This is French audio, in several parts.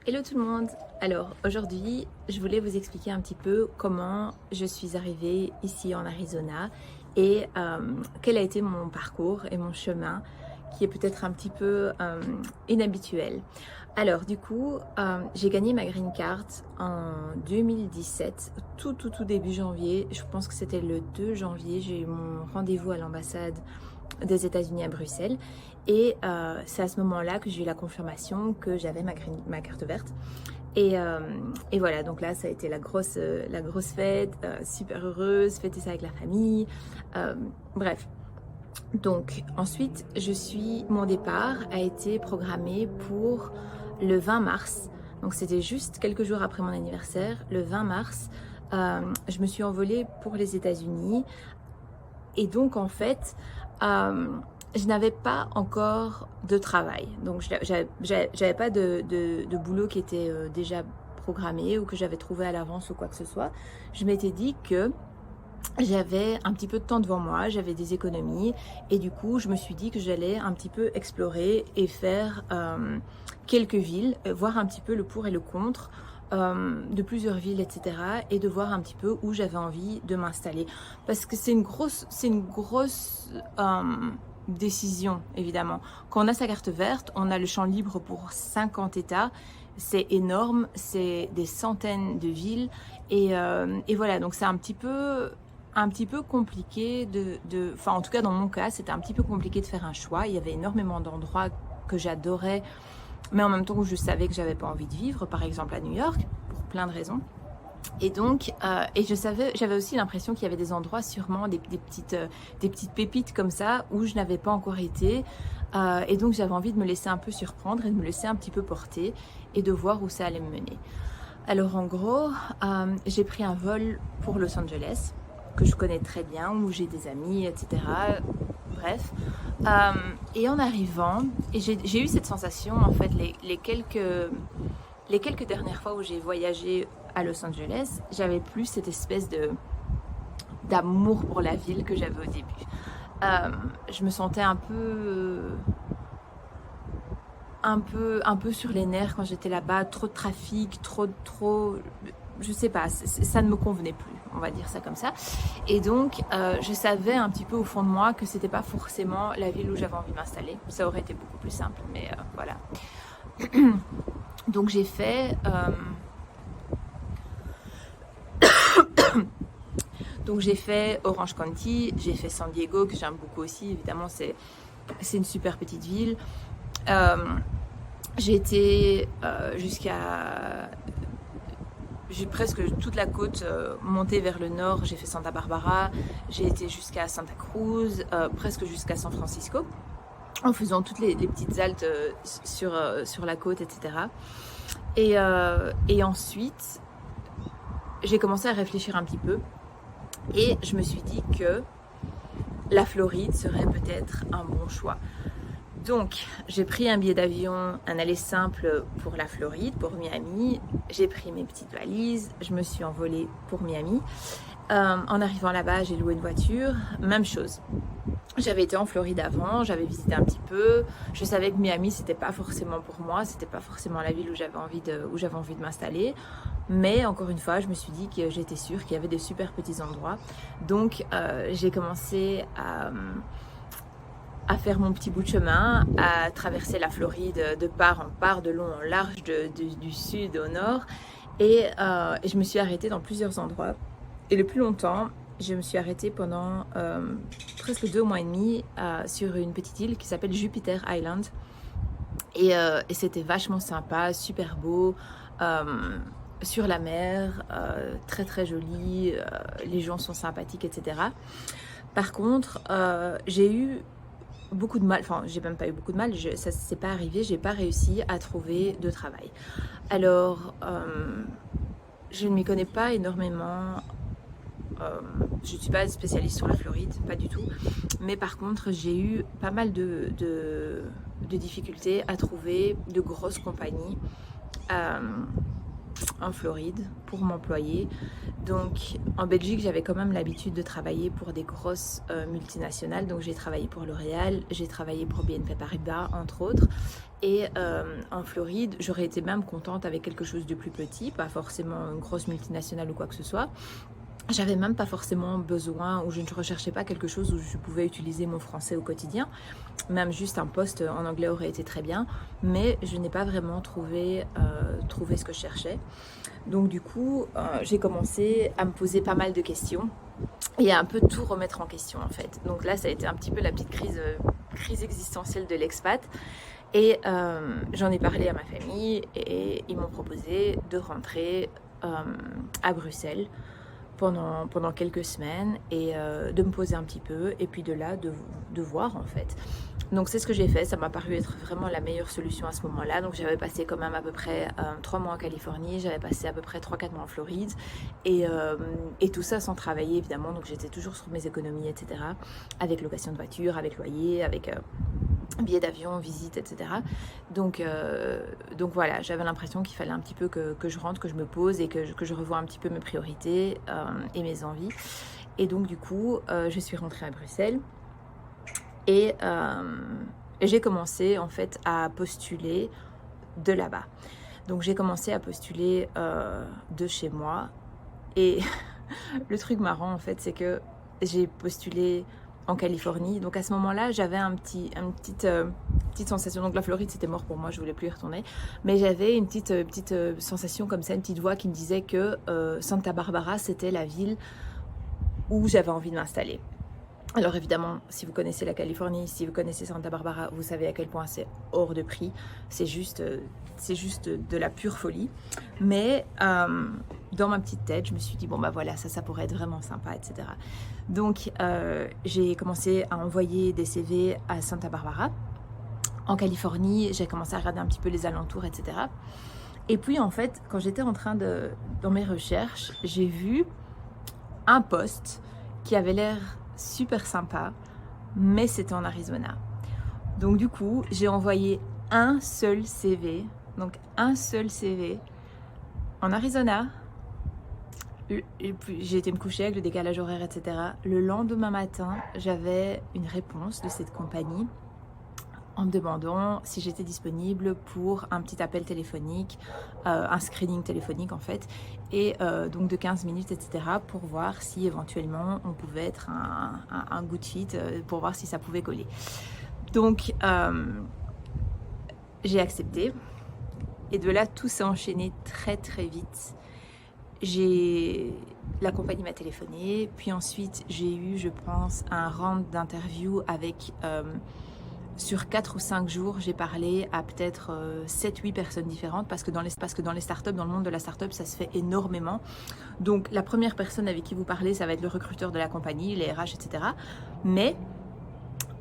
Hello tout le monde! Alors aujourd'hui, je voulais vous expliquer un petit peu comment je suis arrivée ici en Arizona et quel a été mon parcours et mon chemin qui est peut-être un petit peu inhabituel. Alors du coup, j'ai gagné ma green card en 2017, tout début janvier. Je pense que c'était le 2 janvier, j'ai eu mon rendez-vous à l'ambassade des États-Unis à Bruxelles et c'est à ce moment-là que j'ai eu la confirmation que j'avais ma carte verte et voilà, donc là ça a été la grosse fête, super heureuse, fêter ça avec la famille, euh, bref. Donc ensuite mon départ a été programmé pour le 20 mars, donc c'était juste quelques jours après mon anniversaire, le 20 mars. Je me suis envolée pour les États-Unis et donc en fait, je n'avais pas encore de travail. Donc j'avais pas de boulot qui était déjà programmé ou que j'avais trouvé à l'avance ou quoi que ce soit. Je m'étais dit que j'avais un petit peu de temps devant moi, j'avais des économies et du coup je me suis dit que j'allais un petit peu explorer et faire quelques villes, voir un petit peu le pour et le contre de plusieurs villes, etc. et de voir un petit peu où j'avais envie de m'installer. Parce que c'est une grosse décision, évidemment. Quand on a sa carte verte, on a le champ libre pour 50 États. C'est énorme, c'est des centaines de villes et voilà, donc c'est un petit peu compliqué enfin en tout cas dans mon cas c'était un petit peu compliqué de faire un choix. Il y avait énormément d'endroits que j'adorais mais en même temps où je savais que j'avais pas envie de vivre, par exemple à New York, pour plein de raisons. Et donc, j'avais aussi l'impression qu'il y avait des endroits, sûrement des petites pépites comme ça, où je n'avais pas encore été. Et donc, j'avais envie de me laisser un peu surprendre et de me laisser un petit peu porter et de voir où ça allait me mener. Alors, en gros, j'ai pris un vol pour Los Angeles, que je connais très bien, où j'ai des amis, etc. Bref. Et en arrivant, j'ai eu cette sensation, en fait, les quelques dernières fois où j'ai voyagé à Los Angeles, j'avais plus cette espèce d'amour pour la ville que j'avais au début. Je me sentais un peu sur les nerfs quand j'étais là-bas, trop de trafic, trop, je sais pas, ça ne me convenait plus, on va dire ça comme ça. Et donc, je savais un petit peu au fond de moi que c'était pas forcément la ville où j'avais envie de m'installer. Ça aurait été beaucoup plus simple, mais voilà. Donc j'ai fait Orange County, j'ai fait San Diego que j'aime beaucoup aussi, évidemment c'est une super petite ville. J'ai été j'ai presque toute la côte montée vers le nord, j'ai fait Santa Barbara, j'ai été jusqu'à Santa Cruz, presque jusqu'à San Francisco, en faisant toutes les petites haltes sur la côte, etc. Et ensuite, j'ai commencé à réfléchir un petit peu et je me suis dit que la Floride serait peut-être un bon choix. Donc, j'ai pris un billet d'avion, un aller simple pour la Floride, pour Miami. J'ai pris mes petites valises, je me suis envolée pour Miami. En arrivant là-bas, j'ai loué une voiture, même chose. J'avais été en Floride avant, j'avais visité un petit peu. Je savais que Miami, c'était pas forcément pour moi, c'était pas forcément la ville où j'avais envie de m'installer. Mais encore une fois, je me suis dit que j'étais sûre qu'il y avait des super petits endroits. Donc, j'ai commencé à faire mon petit bout de chemin, à traverser la Floride de part en part, de long en large, du sud au nord. Et je me suis arrêtée dans plusieurs endroits. Et le plus longtemps, je me suis arrêtée pendant presque 2 mois et demi sur une petite île qui s'appelle Jupiter Island. Et c'était vachement sympa, super beau, sur la mer, très très joli, les gens sont sympathiques, etc. Par contre, j'ai eu beaucoup de mal, enfin j'ai même pas eu beaucoup de mal, ça s'est pas arrivé, j'ai pas réussi à trouver de travail. Alors, je ne m'y connais pas énormément. Je ne suis pas spécialiste sur la Floride, pas du tout. Mais par contre, j'ai eu pas mal de difficultés à trouver de grosses compagnies en Floride pour m'employer. Donc en Belgique, j'avais quand même l'habitude de travailler pour des grosses multinationales. Donc j'ai travaillé pour L'Oréal, j'ai travaillé pour BNP Paribas entre autres. Et en Floride, j'aurais été même contente avec quelque chose de plus petit, pas forcément une grosse multinationale ou quoi que ce soit. J'avais même pas forcément besoin, ou je ne recherchais pas quelque chose où je pouvais utiliser mon français au quotidien. Même juste un poste en anglais aurait été très bien, mais je n'ai pas vraiment trouvé ce que je cherchais. Donc du coup, j'ai commencé à me poser pas mal de questions et à un peu tout remettre en question en fait. Donc là, ça a été un petit peu la petite crise existentielle de l'expat. Et j'en ai parlé à ma famille et ils m'ont proposé de rentrer à Bruxelles pendant quelques semaines et de me poser un petit peu et puis de là de voir en fait. Donc c'est ce que j'ai fait, ça m'a paru être vraiment la meilleure solution à ce moment-là. Donc j'avais passé quand même à peu près 3 mois en Californie, j'avais passé à peu près 3-4 mois en Floride et tout ça sans travailler évidemment. Donc j'étais toujours sur mes économies, etc. Avec location de voiture, avec loyer, avec billets d'avion, visite, etc. Donc voilà, j'avais l'impression qu'il fallait un petit peu que je rentre, que je me pose et que je revoie un petit peu mes priorités et mes envies. Et donc du coup, je suis rentrée à Bruxelles et j'ai commencé en fait à postuler de là-bas. Donc j'ai commencé à postuler de chez moi et le truc marrant en fait, c'est que j'ai postulé en Californie. Donc à ce moment-là, j'avais une petite sensation. Donc la Floride, c'était mort pour moi, je voulais plus y retourner. Mais j'avais une petite sensation comme ça, une petite voix qui me disait que Santa Barbara, c'était la ville où j'avais envie de m'installer. Alors évidemment, si vous connaissez la Californie, si vous connaissez Santa Barbara, vous savez à quel point c'est hors de prix. C'est juste de la pure folie. Mais dans ma petite tête, je me suis dit, bon bah voilà, ça pourrait être vraiment sympa, etc. Donc j'ai commencé à envoyer des CV à Santa Barbara. En Californie, j'ai commencé à regarder un petit peu les alentours, etc. Et puis en fait, quand j'étais dans mes recherches, j'ai vu un poste qui avait l'air super sympa, mais c'était en Arizona. Donc du coup, j'ai envoyé un seul CV, en Arizona. J'ai été me coucher avec le décalage horaire, etc. Le lendemain matin, j'avais une réponse de cette compagnie en me demandant si j'étais disponible pour un petit appel téléphonique, un screening téléphonique en fait, et donc de 15 minutes, etc. pour voir si éventuellement on pouvait être un good fit, pour voir si ça pouvait coller. Donc j'ai accepté, et de là tout s'est enchaîné très très vite. La compagnie m'a téléphoné, puis ensuite j'ai eu, je pense, un round d'interview avec... sur 4 ou 5 jours, j'ai parlé à peut-être 7-8 personnes différentes parce que dans les startups, dans le monde de la startup, ça se fait énormément. Donc la première personne avec qui vous parlez, ça va être le recruteur de la compagnie, les RH, etc. Mais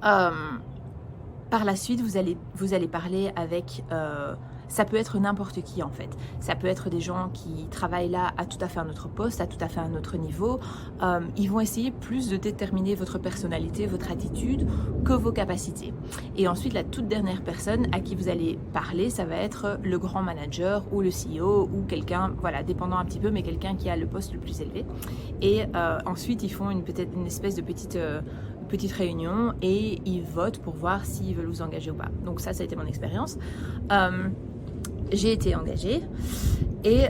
par la suite, vous allez parler avec... ça peut être n'importe qui en fait. Ça peut être des gens qui travaillent là à tout à fait un autre poste, à tout à fait un autre niveau. Ils vont essayer plus de déterminer votre personnalité, votre attitude que vos capacités. Et ensuite, la toute dernière personne à qui vous allez parler, ça va être le grand manager ou le CEO ou quelqu'un, voilà, dépendant un petit peu, mais quelqu'un qui a le poste le plus élevé. Et ensuite, ils font peut-être une espèce de petite réunion et ils votent pour voir s'ils veulent vous engager ou pas. Donc ça a été mon expérience. J'ai été engagée et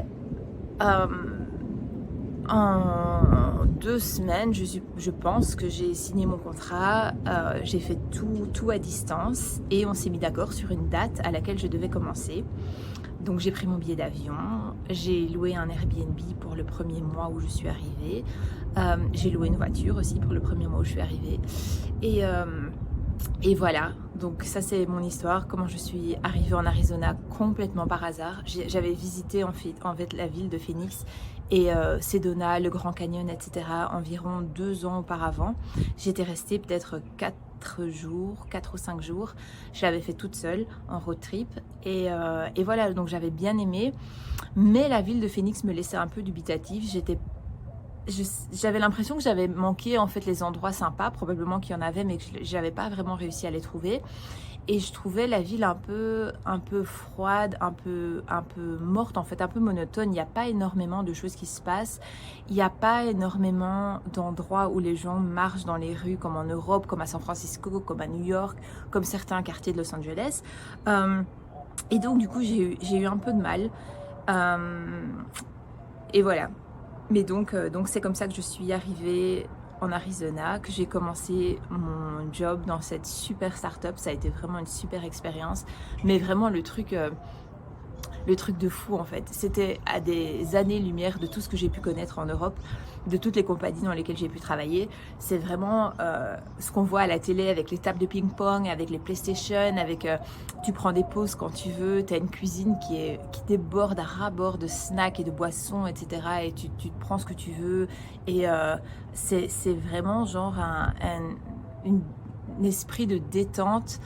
en 2 semaines, je pense que j'ai signé mon contrat, j'ai fait tout à distance et on s'est mis d'accord sur une date à laquelle je devais commencer. Donc j'ai pris mon billet d'avion, j'ai loué un Airbnb pour le premier mois où je suis arrivée, j'ai loué une voiture aussi pour le premier mois où je suis arrivée et voilà, donc ça c'est mon histoire, comment je suis arrivée en Arizona complètement par hasard. J'avais visité en fait la ville de Phoenix et Sedona, le Grand Canyon, etc. environ 2 ans auparavant. J'étais restée peut-être 4 ou 5 jours. Je l'avais fait toute seule en road trip et voilà, donc j'avais bien aimé, mais la ville de Phoenix me laissait un peu dubitative. J'étais j'avais l'impression que j'avais manqué en fait les endroits sympas, probablement qu'il y en avait, mais que j'avais pas vraiment réussi à les trouver. Et je trouvais la ville un peu froide, un peu morte en fait, un peu monotone. Il n'y a pas énormément de choses qui se passent. Il n'y a pas énormément d'endroits où les gens marchent dans les rues comme en Europe, comme à San Francisco, comme à New York, comme certains quartiers de Los Angeles. Et donc du coup j'ai eu un peu de mal. Et voilà. Mais donc c'est comme ça que je suis arrivée en Arizona, que j'ai commencé mon job dans cette super start-up. Ça a été vraiment une super expérience. Mais vraiment le truc de fou en fait. C'était à des années-lumière de tout ce que j'ai pu connaître en Europe, de toutes les compagnies dans lesquelles j'ai pu travailler. C'est vraiment ce qu'on voit à la télé avec les tables de ping-pong, avec les PlayStation, avec tu prends des pauses quand tu veux, tu as une cuisine qui déborde à ras-bord de snacks et de boissons, etc. Et tu te prends ce que tu veux. Et c'est vraiment genre un esprit de détente.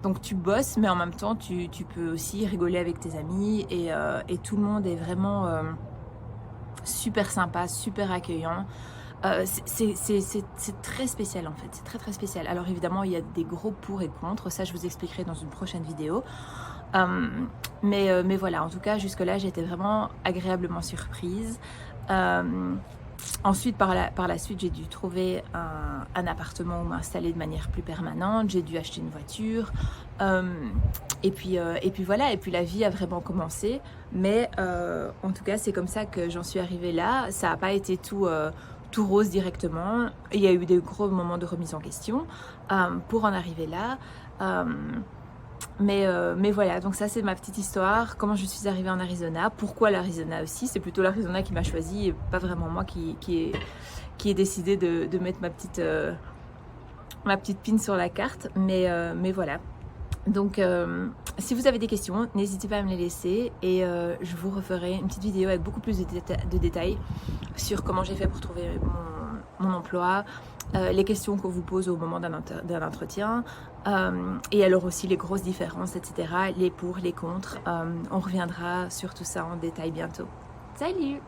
Donc tu bosses, mais en même temps, tu peux aussi rigoler avec tes amis et tout le monde est vraiment super sympa, super accueillant. C'est très spécial en fait, c'est très très spécial. Alors évidemment, il y a des gros pour et contre, ça je vous expliquerai dans une prochaine vidéo. Mais voilà, en tout cas, jusque-là, j'étais vraiment agréablement surprise. Ensuite, par la suite, j'ai dû trouver un appartement où m'installer de manière plus permanente. J'ai dû acheter une voiture. Et puis voilà, et puis la vie a vraiment commencé. Mais en tout cas, c'est comme ça que j'en suis arrivée là. Ça n'a pas été tout rose directement. Il y a eu des gros moments de remise en question pour en arriver là. Mais voilà, donc ça c'est ma petite histoire, comment je suis arrivée en Arizona, pourquoi l'Arizona aussi, c'est plutôt l'Arizona qui m'a choisi et pas vraiment moi qui ai décidé de mettre ma petite pin sur la carte, mais voilà. Donc si vous avez des questions, n'hésitez pas à me les laisser et je vous referai une petite vidéo avec beaucoup plus de détails sur comment j'ai fait pour trouver mon emploi, les questions qu'on vous pose au moment d'un entretien, et alors aussi les grosses différences, etc., les pour, les contre. On reviendra sur tout ça en détail bientôt. Salut!